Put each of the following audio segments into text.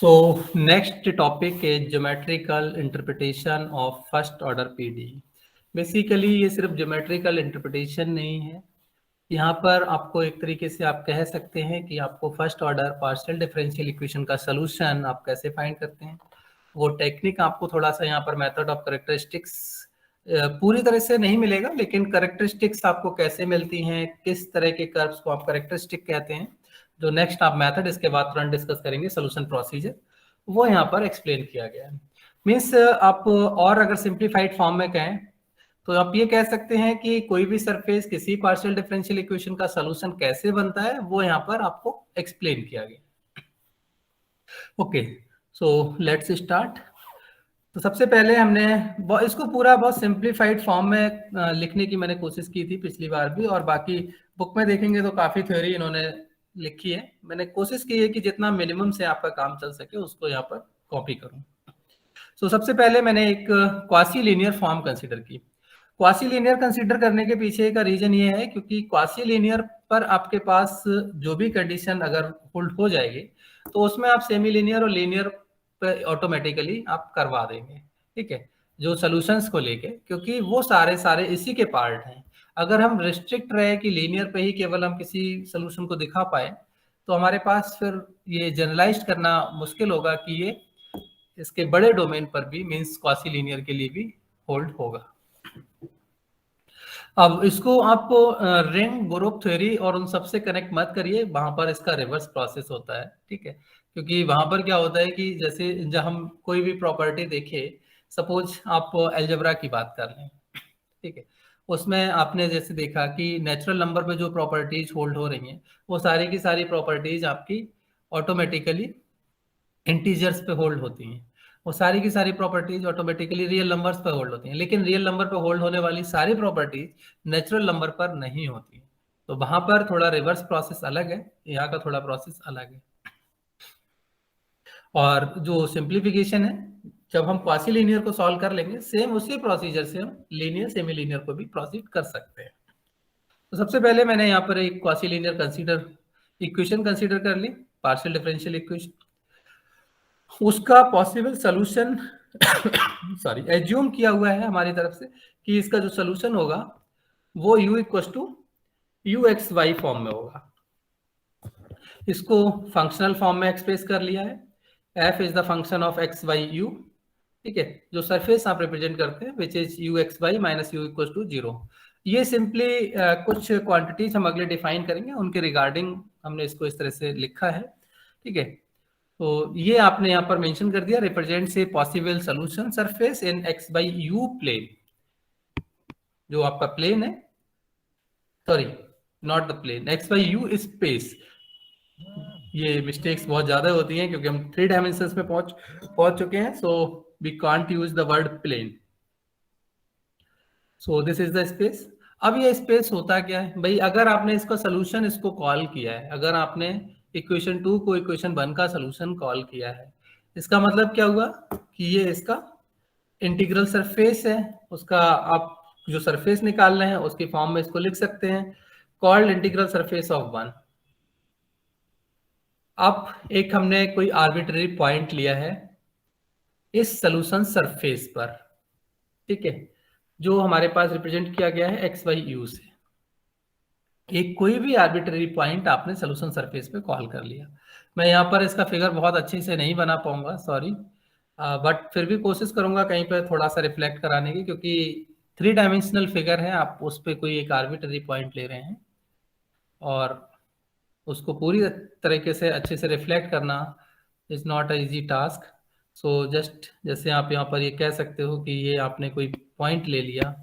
So next topic is geometrical interpretation of first order PDE. Basically ये सिर्फ geometrical interpretation नहीं है, यहाँ पर आपको एक तरीके से आप कह सकते हैं कि आपको first order partial differential equation का सलूशन आप कैसे फाइंड करते हैं, वो टेक्निक आपको थोड़ा सा यहाँ पर मेथड ऑफ कैरेक्टरिस्टिक्स पूरी तरह से नहीं मिलेगा, लेकिन कैरेक्टरिस्टिक्स आपको कैसे मिलती हैं, किस तरह के कर्व्स को आप कैरेक्टरिस्टिक कहते हैं, जो नेक्स्ट आप मेथड इसके बाद तुरंत डिस्कस करेंगे सॉल्यूशन प्रोसीजर, वो यहाँ पर एक्सप्लेन किया गया है। मीन्स आप और अगर सिंप्लीफाइड फॉर्म में कहें तो आप ये कह सकते हैं कि कोई भी सरफेस किसी पार्शियल डिफरेंशियल इक्वेशन का सॉल्यूशन कैसे बनता है वो यहाँ पर आपको एक्सप्लेन किया गया। Okay, so let's start. तो सबसे पहले हमने इसको पूरा बहुत सिंप्लीफाइड फॉर्म में लिखने की मैंने कोशिश की थी पिछली बार भी, और बाकी बुक में देखेंगे तो काफी थ्योरी इन्होंने लिखी है। मैंने कोशिश की है कि जितना मिनिमम से आपका काम चल सके उसको यहाँ पर कॉपी करूं। सो सबसे पहले मैंने एक क्वासी लीनियर फॉर्म कंसीडर की। क्वासी लीनियर कंसीडर करने के पीछे का रीजन ये है क्योंकि क्वासी लीनियर पर आपके पास जो भी कंडीशन अगर होल्ड हो जाएगी तो उसमें आप सेमी लीनियर और लीनियर पे ऑटोमेटिकली आप करवा देंगे, ठीक है, जो सॉल्यूशंस को लेके, क्योंकि वो सारे इसी के पार्ट हैं। अगर हम रिस्ट्रिक्ट रहे कि लीनियर पे ही केवल हम किसी सॉल्यूशन को दिखा पाए तो हमारे पास फिर ये जनरलाइज करना मुश्किल होगा कि ये इसके बड़े डोमेन पर भी मींस क्वासी लीनियर के लिए भी होल्ड होगा। अब इसको आप रिंग ग्रुप थ्योरी और उन सबसे कनेक्ट मत करिए, वहां पर इसका रिवर्स प्रोसेस होता है, ठीक है, क्योंकि वहां पर क्या होता है कि जैसे जब हम कोई भी प्रॉपर्टी देखे, सपोज आप अलजेब्रा की बात कर लें, ठीक है, उसमें आपने जैसे देखा कि नेचुरल नंबर पे जो प्रॉपर्टीज होल्ड हो रही हैं वो सारी की सारी प्रॉपर्टीज आपकी ऑटोमेटिकली इंटीजर्स पे होल्ड होती हैं, वो सारी की सारी प्रॉपर्टीज ऑटोमेटिकली रियल नंबर्स पे होल्ड होती हैं, लेकिन रियल नंबर पे होल्ड होने वाली सारी प्रॉपर्टीज नेचुरल नंबर पर नहीं होती। तो वहां पर थोड़ा रिवर्स प्रोसेस अलग है, यहाँ का थोड़ा प्रोसेस अलग है। और जो सिंप्लीफिकेशन है, जब हम क्वासी लीनियर को सॉल्व कर लेंगे सेम उसी प्रोसीजर से हम लीनियर सेमी लीनियर को भी प्रोसीड कर सकते हैं। तो सबसे पहले मैंने यहाँ पर एक क्वासी लीनियर इक्वेशन कंसीडर कर ली, पार्शियल डिफरेंशियल इक्वेशन। उसका पॉसिबल सॉल्यूशन सॉरी एज्यूम किया हुआ है हमारी तरफ से कि इसका जो सॉल्यूशन होगा वो u equal to you x Y form में होगा। इसको फंक्शनल फॉर्म में एक्सप्रेस कर लिया है, f is the function of x Y U, ठीक है, जो सरफेस आप रिप्रेजेंट करते हैं which is U x Y minus U equal to 0। ये सिंपली कुछ क्वांटिटीज हम अगले डिफाइन करेंगे, उनके रिगार्डिंग हमने इसको इस तरह से लिखा है, ठीक है। तो ये आपने यहाँ पर मेंशन कर दिया, represents a possible solution surface in x by u plane, जो आपका प्लेन है, sorry not the plane, x by u space. ये मिस्टेक्स बहुत ज्यादा होती हैं क्योंकि हम 3 डायमेंशंस में पहुंच चुके हैं, so we can't use the word plane. So this is the space. अब ये स्पेस होता क्या है भाई, अगर आपने इसका सोल्यूशन इसको कॉल किया है, अगर आपने इक्वेशन 2 को इक्वेशन 1 का सोल्यूशन कॉल किया है, इसका मतलब क्या हुआ कि ये इसका इंटीग्रल सरफेस है, उसका आप जो सरफेस निकाल रहे हैं उसकी फॉर्म में इसको लिख सकते हैं, कॉल्ड इंटीग्रल सरफेस ऑफ 1। अब एक हमने कोई आर्बिट्ररी पॉइंट लिया है इस सोल्यूशन सरफेस पर, ठीक है, जो हमारे पास रिप्रेजेंट किया गया है एक्स वाई यू से। एक कोई भी आर्बिट्ररी पॉइंट आपने सोल्यूशन सरफेस पे कॉल कर लिया। मैं यहाँ पर इसका फिगर बहुत अच्छे से नहीं बना पाऊंगा, सॉरी, बट फिर भी कोशिश करूंगा कहीं पर थोड़ा सा रिफ्लेक्ट कराने की, क्योंकि 3 डायमेंशनल फिगर है, आप उस पर कोई एक आर्बिट्ररी पॉइंट ले रहे हैं और उसको पूरी तरीके से अच्छे से रिफ्लेक्ट करना is not a easy task. So just जैसे आप यहाँ पर ये कह सकते हो कि ये आपने कोई पॉइंट ले लिया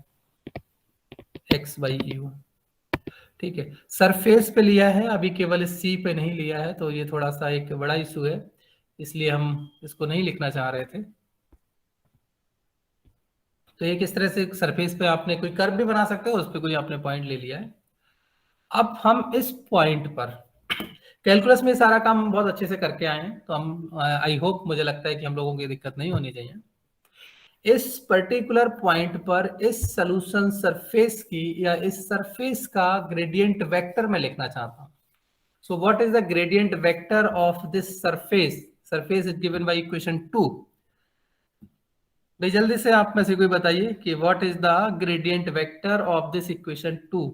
एक्स वाई यू, ठीक है, सरफेस पे लिया है, अभी केवल इस सी पे नहीं लिया है, तो ये थोड़ा सा एक बड़ा इशू है, इसलिए हम इसको नहीं लिखना चाह रहे थे। तो एक इस तरह से सरफेस पे आपने कोई कर्व भी बना सकते हो, उस पर कोई आपने पॉइंट ले लिया है। अब हम इस पॉइंट पर कैलकुलस में सारा काम बहुत अच्छे से करके आए हैं, तो हम आई होप, मुझे लगता है कि हम लोगों की दिक्कत नहीं होनी चाहिए। इस पर्टिकुलर पॉइंट पर इस सॉल्यूशन सरफेस की या इस सरफेस का ग्रेडियंट वेक्टर मैं लिखना चाहता हूं। So what is the gradient vector of this surface, surface is given by equation 2। भाई जल्दी से आप में से कोई बताइए कि what is the gradient vector of this equation 2।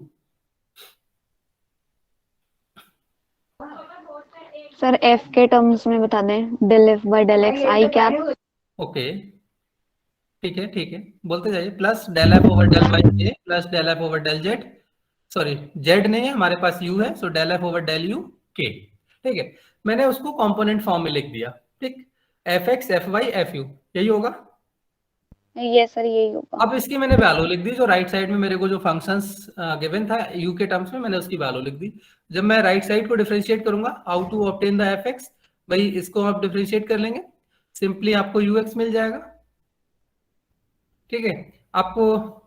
Sir f के टर्म्स में बता दें, del f by del x i cap. Okay ठीक है बोलते जाइए। Plus del f over del y a plus del f over del z, sorry z नहीं है हमारे पास यू है, so del f over del u के। ठीक है, मैंने उसको कंपोनेंट फॉर्म में लिख दिया। ठीक, f x f y f u, यही होगा। यस सर यही होगा। अब इसकी मैंने वैल्यू लिख दी, जो राइट साइड में मेरे को जो फंक्शंस गिवन था यू के टर्म्स में, मैंने उसकी वैल्यू लिख दी। जब मैं राइट साइड को डिफरेंशिएट करूंगा, how to obtain the f x, भाई इसको आप डिफरेंशिएट कर लेंगे, सिंपली आपको यू एक्स मिल जाएगा। ठीक है, आपको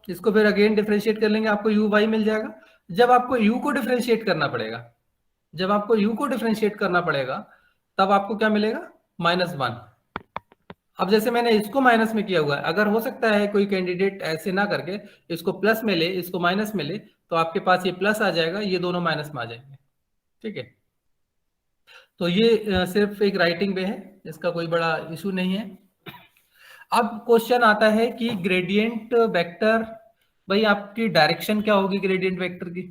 इसको फिर अगेन डिफरेंशिएट कर लेंगे, आपको यू वाई मिल जाएगा। जब आपको यू को डिफरेंशिएट करना पड़ेगा, जब आपको यू को डिफरेंशिएट करना पड़ेगा, तब आपको क्या मिलेगा, -1। अब जैसे मैंने इसको माइनस में किया हुआ है, अगर हो सकता है कोई कैंडिडेट ऐसे ना करके इसको प्लस में ले, इसको माइनस में ले, तो आपके पास ये प्लस आ जाएगा, ये दोनों माइनस में आ जाएंगे। ठीक है, तो ये सिर्फ एक राइटिंग पे है, इसका कोई बड़ा इशू नहीं है। अब क्वेश्चन आता है कि ग्रेडियंट वेक्टर, भाई आपकी डायरेक्शन क्या होगी ग्रेडियंट वेक्टर की।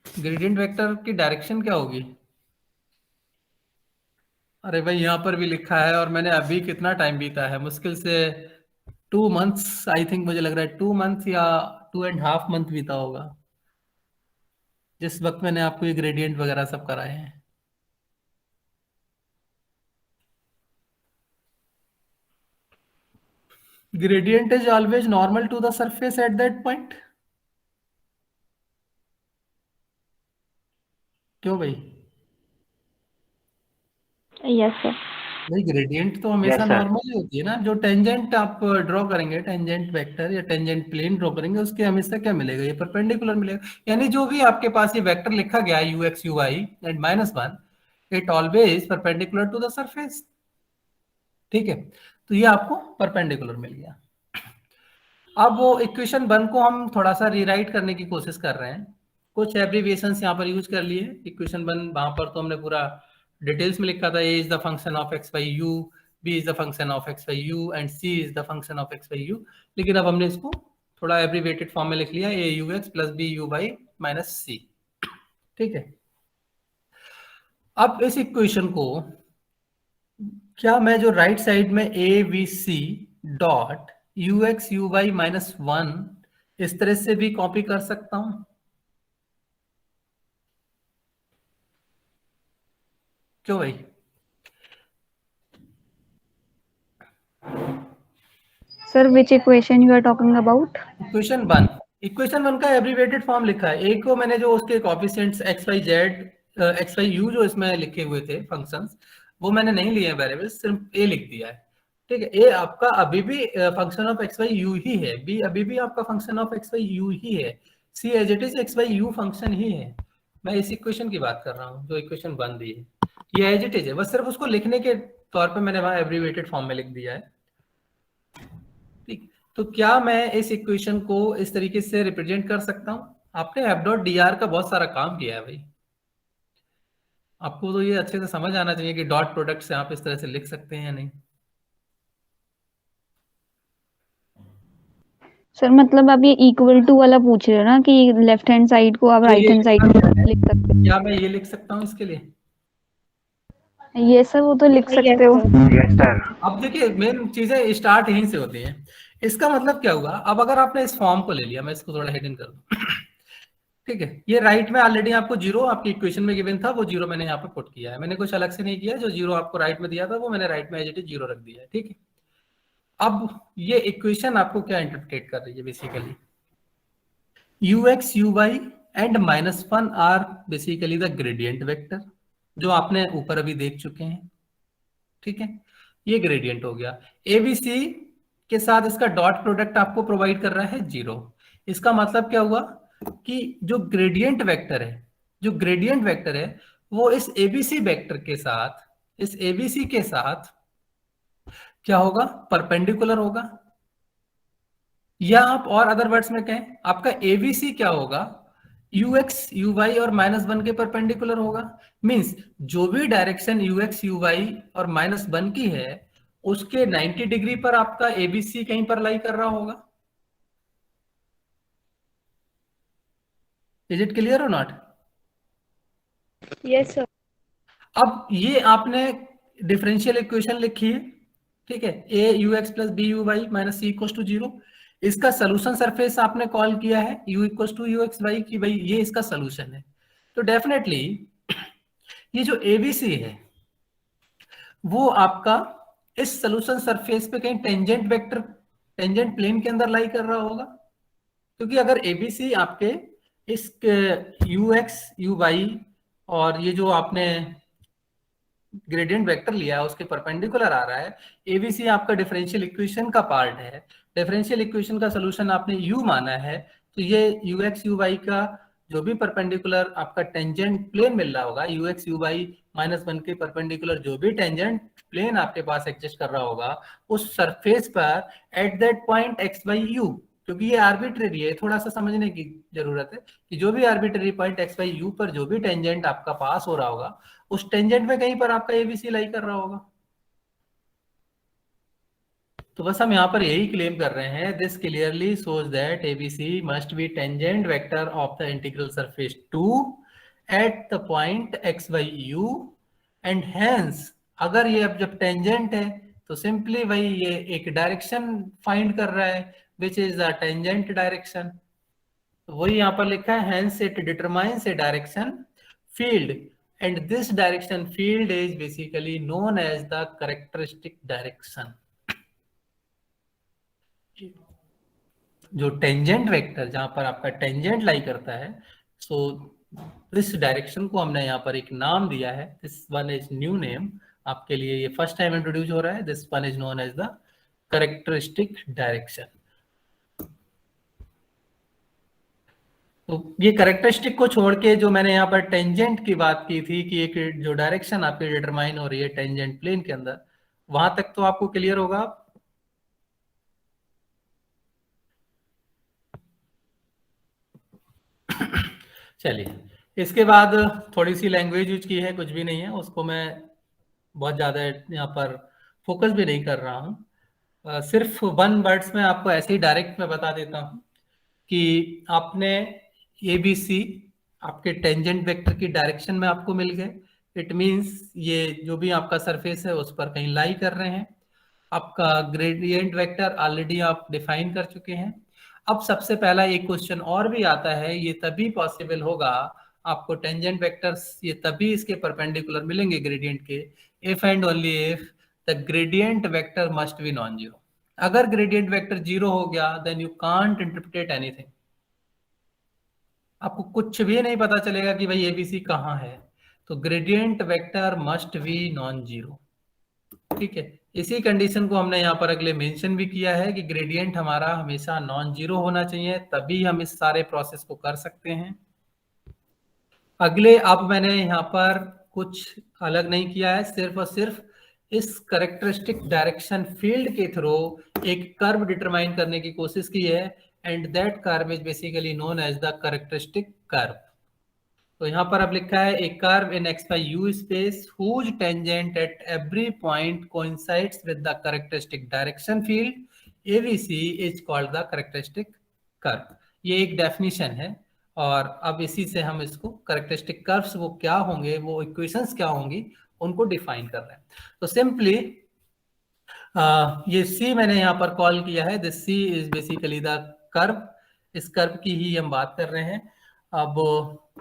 ग्रेडियंट वेक्टर की डायरेक्शन क्या होगी। अरे भाई यहाँ पर भी लिखा है, और मैंने अभी कितना टाइम बीता है, मुश्किल से 2 मंथ्स आई थिंक, मुझे लग रहा है 2 मंथ या 2.5 मंथ बीता होगा, जिस वक्त मैंने आपको ये ग्रेडियंट वगैरह सब कराए हैं। Gradient is always normal to the surface at that point. क्यों भाई। Yes sir. भाई ग्रेडियंट तो यस हमेशा सर। नॉर्मल ही होती है ना। जो टेंजेंट आप ड्रॉ करेंगे, टेंजेंट वेक्टर या टेंजेंट प्लेन ड्रॉ करेंगे, उसके हमेशा क्या मिलेगा, ये परपेंडिकुलर मिलेगा। यानी जो भी आपके पास ये वेक्टर लिखा गया है u x u y and -1, it always perpendicular to the surface. ठीक है, तो ये आपको परपेंडिकुलर मिल गया। अब वो इक्वेशन 1 को हम थोड़ा सा रीराइट करने की कोशिश कर रहे हैं, कुछ एब्रीविएशंस यहाँ पर यूज कर लिए। इक्वेशन 1 वहां पर तो हमने पूरा डिटेल्स में लिखा था, a is the function of x by u, b is the function of x by u and c is the function of x by u. लेकिन अब हमने इसको थोड़ा एब्रीवेटेड फॉर्म में लिख लिया, a u x plus b u y minus c. ठीक है, अब इस इक्वेशन को क्या मैं जो राइट साइड में a b c dot u x u y -1 इस तरह से भी कॉपी कर सकता हूं। क्यों भाई। Sir which equation you are talking about. Equation one का एब्रीवेटेड फॉर्म लिखा है। ए को मैंने जो उसके coefficients x y z x Y u जो इसमें लिखे हुए थे फंक्शंस, वो मैंने नहीं लिए वेरिएबल्स, सिर्फ ए लिख दिया है। ठीक है, ए आपका अभी भी function of x Y u ही है, बी अभी भी आपका function of x Y u ही है, c as it is x Y u function ही है। मैं इस इक्वेशन की बात कर रहा हूँ जो इक्वेशन बन दी है, ये एज इट इज है, बस सिर्फ उसको लिखने के तौर पर मैंने वहां एब्रीवेटेड फॉर्म में लिख दिया है। ठीक, तो क्या मैं इस इक्वेशन को इस तरीके से रिप्रेजेंट कर सकता हूं। आपने एफ डॉट डी आर का बहुत सारा काम किया है भाई, आपको तो ये अच्छे से समझ आना चाहिए कि डॉट प्रोडक्ट से आप इस तरह से लिख सकते हैं या नहीं। सर मतलब आप ये इक्वल टू वाला पूछ रहे हो ना, कि लेफ्ट हैंड साइड को आप राइट हैंड साइड लिख सकते हो। क्या मैं ये लिख सकता हूँ इसके लिए। ये सर वो तो लिख सकते हो। Yes sir. अब देखिए मेन चीजें स्टार्ट यहीं से होती हैं। इसका मतलब क्या हुआ, अब अगर आपने इस फॉर्म को ले लिया, मैं इसको थोड़ा हेडिंग कर दूं। ठीक है, ये राइट में ऑलरेडी आपको जीरो आपकी इक्वेशन में गिवन था, वो जीरो मैंने यहाँ पे पुट किया है, मैंने कुछ अलग से नहीं किया। जो जीरो आपको राइट में दिया था वो मैंने राइट में एज इट इज जीरो रख दिया है। ठीक है, अब ये इक्वेशन आपको क्या इंटरप्रेट कर रही है, basically u x u y and -1 are basically the gradient vector, जो आपने ऊपर अभी देख चुके हैं। ठीक है, ये ग्रेडियंट हो गया। एबीसी के साथ इसका डॉट प्रोडक्ट आपको प्रोवाइड कर रहा है 0। इसका मतलब क्या हुआ कि जो ग्रेडियंट वेक्टर है, जो ग्रेडियंट वेक्टर है वो इस एबीसी वेक्टर के साथ, इस एबीसी के साथ क्या होगा, परपेंडिकुलर होगा। या आप और अदर वर्ड्स में कहें, आपका एबीसी क्या होगा, ux uy और -1 के परपेंडिकुलर होगा। मींस जो भी डायरेक्शन ux uy और -1 की है उसके 90 डिग्री पर आपका एबीसी कहीं पर लाई कर रहा होगा। इज इट क्लियर और नॉट? Yes sir. अब ये आपने डिफरेंशियल इक्वेशन लिखी है, ठीक है, a u x plus b u y minus c equal to 0। इसका सोल्यूशन सरफेस आपने कॉल किया है u equal to you x y की, भाई ये इसका सोल्यूशन है। तो डेफिनेटली ये जो एबीसी है वो आपका इस सोल्यूशन सरफेस पे कहीं टेंजेंट वेक्टर, टेंजेंट प्लेन के अंदर लाई कर रहा होगा। क्योंकि अगर एबीसी आपके इस यू एक्स यू वाई और ये जो आपने ग्रेडियंट वेक्टर लिया है उसके परपेंडिकुलर आ रहा है, एबीसी आपका डिफरेंशियल इक्वेशन का पार्ट है, डिफरेंशियल इक्वेशन का सोल्यूशन आपने यू माना है, तो ये यू एक्स यू वाई का जो भी परपेंडिकुलर आपका टेंजेंट प्लेन मिल रहा होगा, यू एक्स यू वाई -1 के परपेंडिकुलर जो भी टेंजेंट प्लेन आपके पास एग्जिस्ट कर रहा होगा उस सरफेस पर eight that point x why you, क्योंकि ये आर्बिट्रेरी है, थोड़ा सा समझने की जरूरत है कि जो भी arbitrary point x why you पर जो भी टेंजेंट आपका पास हो रहा होगा उस टेंजेंट में कहीं पर आपका एबीसी लाई कर रहा होगा। तो बस हम यहाँ पर यही क्लेम कर रहे हैं, this clearly shows that ABC must be tangent vector of the integral surface 2 at the point x why you and hence अगर ये अब जब टेंजेंट है तो सिंपली वही ये एक डायरेक्शन फाइंड कर रहा है which is the tangent direction. तो वही यहाँ पर लिखा है hence it determines A direction field and this direction field is basically known as the characteristic direction। जो टेंजेंट वेक्टर जहां पर आपका टेंजेंट लाई करता है, सो इस डायरेक्शन को हमने यहाँ पर एक नाम दिया है, this one is new name, आपके लिए ये फर्स्ट टाइम इंट्रोड्यूस हो रहा है, this one is known as the characteristic direction. तो ये कैरेक्टरिस्टिक को छोड़ के जो मैंने यहाँ पर टेंजेंट की बात की थी कि एक जो डायरेक्शन आपकी डिटरमाइन हो रही है टेंजेंट प्लेन के अंदर, वहां तक तो आपको क्लियर होगा। चलिए, इसके बाद थोड़ी सी लैंग्वेज यूज की है, कुछ भी नहीं है, उसको मैं बहुत ज्यादा यहाँ पर फोकस भी नहीं कर रहा हूँ। सिर्फ वन वर्ड्स में आपको ऐसे ही डायरेक्ट में बता देता हूँ कि आपने एबीसी आपके टेंजेंट वेक्टर की डायरेक्शन में आपको मिल गए। इट मींस ये जो भी आपका सरफेस है उस पर कहीं लाई कर रहे हैं। आपका ग्रेडियंट वेक्टर ऑलरेडी आप डिफाइन कर चुके हैं। अब सबसे पहला एक क्वेश्चन और भी आता है, ये तभी पॉसिबल होगा आपको टेंजेंट वेक्टर्स ये तभी इसके परपेंडिकुलर मिलेंगे ग्रेडियंट के, if and only if the gradient vector must be non zero. अगर ग्रेडियंट वेक्टर जीरो हो गया then you can't interpret anything, आपको कुछ भी नहीं पता चलेगा कि भाई एबीसी कहाँ है। तो gradient vector must be non zero, ठीक है। इसी कंडीशन को हमने यहाँ पर अगले मेंशन भी किया है कि ग्रेडियंट हमारा हमेशा नॉन जीरो होना चाहिए, तभी हम इस सारे प्रोसेस को कर सकते हैं। अगले अब मैंने यहाँ पर कुछ अलग नहीं किया है, सिर्फ और सिर्फ इस कैरेक्टरिस्टिक डायरेक्शन फील्ड के थ्रू एक कर्व डिटरमाइन करने की कोशिश की है, and that curve is basically known as the characteristic curve. तो यहाँ पर अब लिखा है a curve in x by u space whose tangent at every point coincides with the characteristic direction field ABC is called the characteristic curve. ये एक definition है, और अब इसी से हम इसको कैरेक्टरिस्टिक कर्व्स वो क्या होंगे, वो इक्वेशंस क्या होंगी, उनको डिफाइन कर रहे हैं। तो सिंपली ये सी मैंने यहाँ पर कॉल किया है, this c is basically the curve, इस कर्व की ही हम बात कर रहे हैं। अब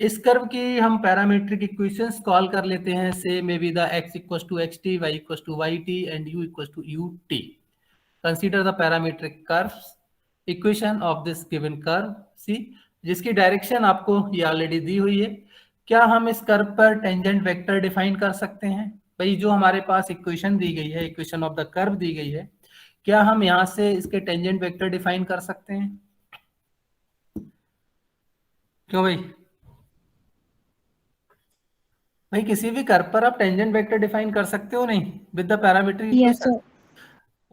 इस कर्व की हम पैरामीट्रिक इक्वेशंस कॉल कर लेते हैं, say may be the x equals to xt, y equals to yt and u equals to ut। Consider the parametric curves equation of this given curve c, जिसकी direction आपको ये already दी हुई है। क्या हम इस कर्व पर टेंजेंट वेक्टर डिफाइन कर सकते हैं? भाई जो हमारे पास इक्वेशन दी गई है, इक्वेशन ऑफ द कर्व दी गई है, क्या हम यहाँ से इसके टेंजेंट वेक्टर डिफाइन कर सकते हैं? क्यों भाई? भाई किसी भी कर्व पर आप टेंजेंट वेक्टर डिफाइन कर सकते हो नहीं with the parametric yes equation? Sir.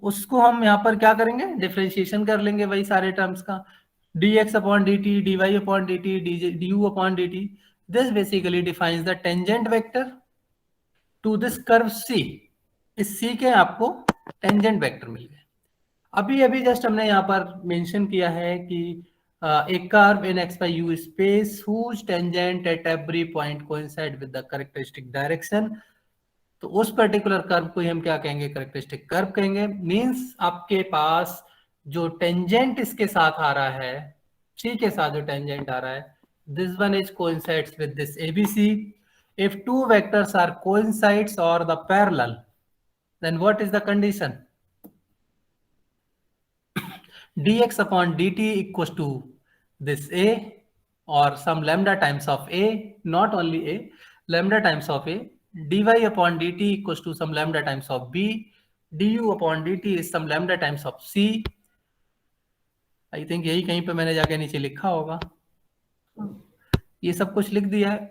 उसको हम यहाँ पर क्या करेंगे, डिफरेंशिएशन कर लेंगे वही सारे टर्म्स का। dx upon dt, dy upon dt, du upon dt. This basically defines the tangent vector to this curve C. इस C के आपको tangent vector मिल गए। अभी अभी जस्ट हमने यहाँ पर मेंशन किया है कि एक curve in x by u space whose tangent at every point coincide with the characteristic direction। तो उस पर्टिकुलर कर्व को हम क्या कहेंगे, करेक्टरिस्टिक कर्व कहेंगे। मींस आपके पास जो टेंजेंट इसके साथ आ रहा है, सी के साथ जो टेंजेंट आ रहा है, this one is coincides with this ABC. If two vectors are coincides और the parallel, then what is the condition? dx upon dt equals to this a or some lambda times of a, not only a, lambda times of a, dy upon dt equals to some lambda times of b, du upon dt is some lambda times of c। I think यही कहीं पे मैंने जाके नीचे लिखा होगा, ये सब कुछ लिख दिया है।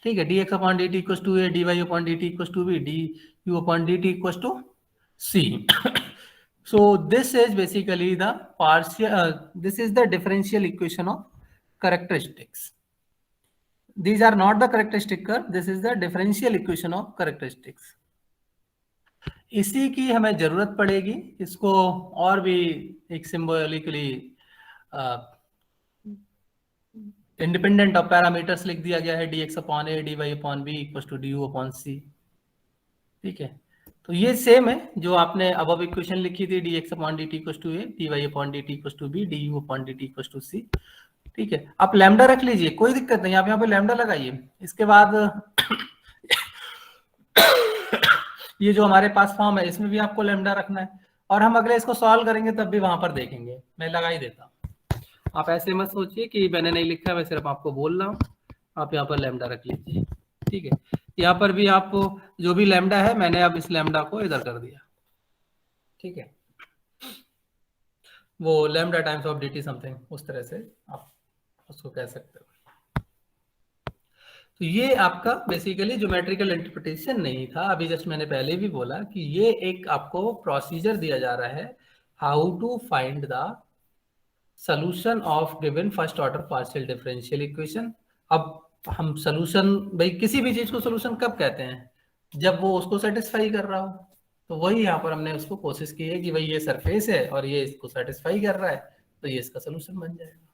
ठीक है, dx upon dt equals to a, dy upon dt equals to b, du upon dt equals to c। So this is basically the partial, this is the differential equation of characteristics. These are not the characteristic curve, this is the differential equation of characteristics। इसी की हमें जरूरत पड़ेगी, इसको और भी एक symbolically independent of parameters लिख दिया गया है, dx upon a, dy upon b equals to du upon c। ठीक है, तो ये सेम है जो आपने अब इक्वेशन लिखी थी, dx upon dt equals to a, dy upon dt equals to b, du upon dt equals to c। ठीक है, आप लैम्डा रख लीजिए, कोई दिक्कत नहीं, आप यहाँ पे लैम्डा लगाइए। इसके बाद ये जो हमारे पास फॉर्म है इसमें भी आपको लैम्डा रखना है, और हम अगले इसको सॉल्व करेंगे तब भी वहां पर देखेंगे, मैं लगा ही देता हूँ। आप ऐसे मत सोचिए कि मैंने नहीं लिखा है, मैं सिर्फ आपको बोल रहा हूँ, आप यहाँ पर लैम्डा रख लीजिए। ठीक है, यहाँ पर भी आप जो भी लैम्डा है, मैंने अब इस लैम्डा को इधर कर दिया। ठीक है, वो lambda times of dt something, उस तरह से आप उसको कह सकते हो। तो ये आपका बेसिकली ज्योमेट्रिकल इंटरप्रिटेशन नहीं था, अभी जस्ट मैंने पहले भी बोला कि ये एक आपको प्रोसीजर दिया जा रहा है, how to find the solution of given first order partial differential equation. अब हम सॉल्यूशन, भाई किसी भी चीज को सॉल्यूशन कब कहते हैं? जब वो उसको सेटिस्फाई कर रहा हो। तो वही यहाँ पर हमने उसको कोशिश की है कि भाई ये सरफेस है और ये इसको सेटिस्फाई कर रहा है, तो ये इसका सॉल्यूशन बन जाएगा।